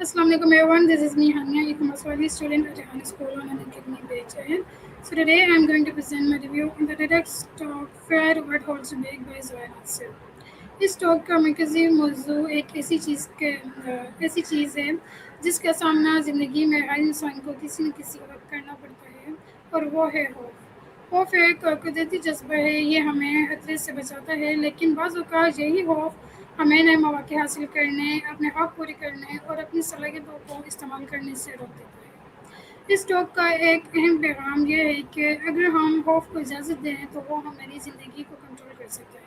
Assalamu alaikum everyone, this is me Hania, e-commerce student at Rehan School on an Academy page. So today I am going to present my review on the TEDx talk Fair What Holds You Back by Zoya Nasir. इस talk का मरकज़ी मौजू एक ऐसी चीज़ है जिसका सामना ज़िंदगी में हर इंसान को किसी न किसी वक्त करना पड़ता है, और वो है खौफ। खौफ एक कुदरती जज्बा है, ये हमें खतरे से बचाता है, लेकिन बाज़ औक़ात यही खौफ हमें नए मौक़े हासिल करने, अपने ख्वाब पूरे करने और अपनी सलाहियतों को इस्तेमाल करने से रोक देता है। इस टॉक का एक अहम पैगाम यह है कि अगर हम खौफ को इजाज़त दें तो वो हमारी ज़िंदगी को कंट्रोल कर सकता है।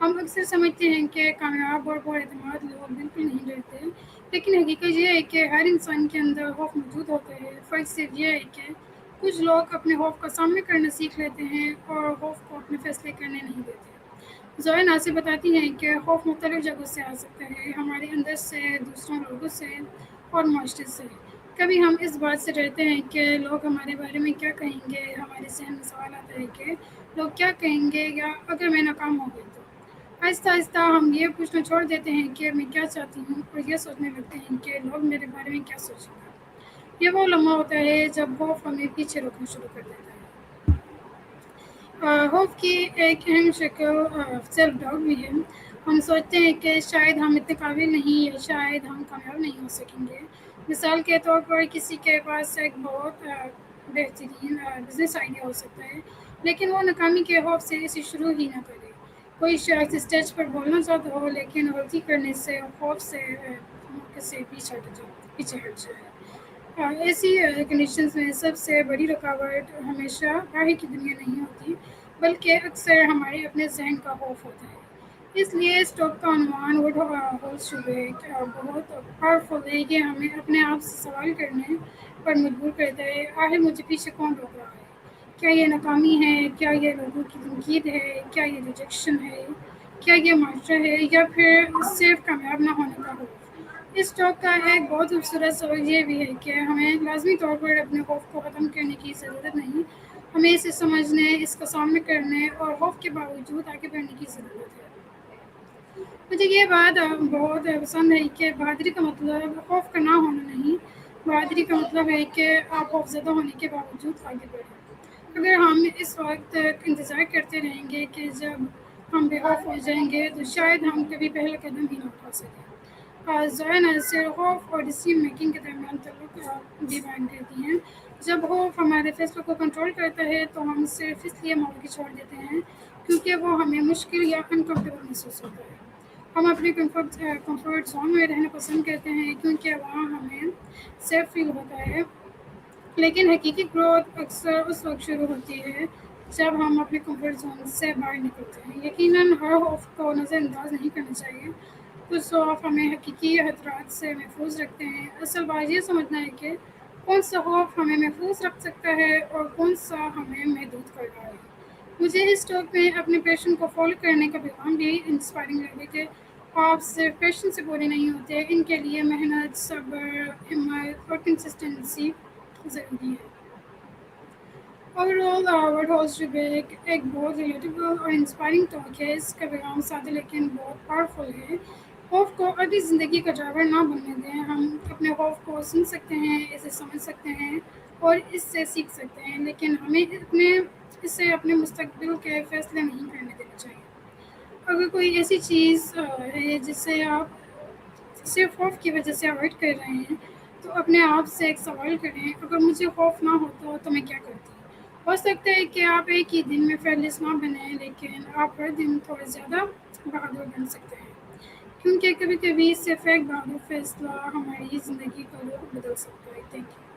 हम अक्सर समझते हैं कि कामयाब और बाएतमाद लोग बिल्कुल नहीं डरते, लेकिन हकीकत यह है कि हर इंसान के अंदर खौफ मौजूद होता है। फ़र्क सिर्फ यह है कि कुछ लोग अपने खौफ का सामना करना सीख लेते हैं और खौफ को अपने फैसले करने नहीं देते। ज़ोया नासिर बताती हैं कि खौफ मुख्तलिफ़ जगहों से आ सकता है, हमारे अंदर से, दूसरों लोगों से और माशरे से। कभी हम इस बात से डरते हैं कि लोग हमारे बारे में क्या कहेंगे, हमारे ज़हन में सवाल आता है कि लोग क्या कहेंगे, या अगर मैं नाकाम हो गई तो। आहिस्ता आहिस्ता हम ये पूछना छोड़ देते हैं कि मैं क्या चाहती हूँ, और ये सोचने लगते हैं कि लोग मेरे बारे में क्या सोचेंगे। ये वो लम्हा होता है जब खौफ हमें पीछे रोकना शुरू कर देता है। खौफ की एक अहम शक्ल सेल्फ डाउट भी है। हम सोचते हैं कि शायद हम इतने काबिल नहीं, या शायद हम कामयाब नहीं हो सकेंगे। मिसाल के तौर पर किसी के पास एक बहुत बेहतरीन बिजनेस आइडिया हो सकता है, लेकिन वो नाकामी के खौफ से इसे शुरू ही ना करे। कोई शख्स स्टेज पर बोलना चाहता हो, लेकिन गलती करने से और खौफ से मौके से पीछे हट जाए। ऐसी कंडीशंस में सबसे बड़ी रुकावट हमेशा बाहर की दुनिया नहीं होती, बल्कि अक्सर हमारे अपने जहन का खौफ होता है। इसलिए स्टॉक का अनुमान होल्ड्स यू बैक बहुत पावरफुल है। ये हमें अपने आप से सवाल करने पर मजबूर करता है, आखिर मुझे पीछे कौन रोक रहा है? क्या ये नाकामी है? क्या ये लोगों की तनकीद है? क्या ये रिजेक्शन है? क्या ये माशरा है, या फिर सिर्फ कामयाब ना होने का खौफ? इस टॉक का एक बहुत खूबसूरत सबक ये भी है कि हमें लाजमी तौर पर अपने खौफ को ख़त्म करने की ज़रूरत नहीं, हमें इसे समझने, इसका सामना करने और खौफ के बावजूद आगे बढ़ने की ज़रूरत है। मुझे ये बात बहुत पसंद है कि बहादुरी का मतलब खौफ का ना होना नहीं, बहादुरी का मतलब है कि आप खौफज़दा होने के बावजूद आगे बढ़ें। अगर हम इस वक्त तक इंतज़ार करते रहेंगे कि जब हम बेखौफ हो जाएंगे, तो शायद हम कभी पहला कदम ही ना उठा सकें। ज़ोया नासिर खौफ और डिसीजन मेकिंग के दरमियान तल्लुक़ भी बयान करती हैं। जब खौफ हमारे फैसलों को कंट्रोल करता है, तो हम सिर्फ इसलिए मौके छोड़ देते हैं क्योंकि वो हमें मुश्किल या अनकम्फर्टेबल महसूस होता है। हम अपने कंफर्ट जोन में रहना पसंद करते हैं क्योंकि वहाँ हमें सेफ फील होता है, लेकिन हकीकी ग्रोथ अक्सर उस वक्त शुरू होती है जब हम अपने कंफर्ट जोन से बाहर निकलते हैं। यकीनन हर खौफ को नज़रअंदाज नहीं करना चाहिए। कुछ खौफ हमें हकीकी खतरात से महफूज रखते हैं। असल बात ये समझना है कि कौन सा खौफ हमें महफूज रख सकता है और कौन सा हमें महदूद कर रहा है। मुझे इस टॉक में अपने पैशन को फॉलो करने का पैगाम भी इंस्पायरिंग लगे कि आप सिर्फ पैशन से पूरे नहीं होते, इनके लिए मेहनत, सब्र, हिम्मत और कंसिस्टेंसी ज़रूरी है। Overall what holds you back एक बहुत रिलेटेबल और इंस्पायरिंग टॉक है। इसका पैगाम सादा लेकिन बहुत पावरफुल है। खौफ को अपनी ज़िंदगी का ड्राइवर ना बनने दें। हम अपने खौफ को सुन सकते हैं, इसे समझ सकते हैं और इससे सीख सकते हैं, लेकिन हमें इससे अपने मुस्तकबिल के फैसले नहीं करने देने चाहिए। अगर कोई ऐसी चीज़ है जिससे आप सिर्फ खौफ की वजह से अवॉइड कर रहे हैं, तो अपने आप से एक सवाल करें, अगर मुझे खौफ ना होता तो मैं क्या करती? हो सकता है कि आप एक ही दिन में फेयरलेस ना बने, लेकिन आप हर दिन थोड़ा ज़्यादा बहादुर बन सकते हैं, क्योंकि कभी कभी सिर्फ एक बहादुर फैसला हमारी ज़िंदगी का रुख बदल सकता है। Thank you.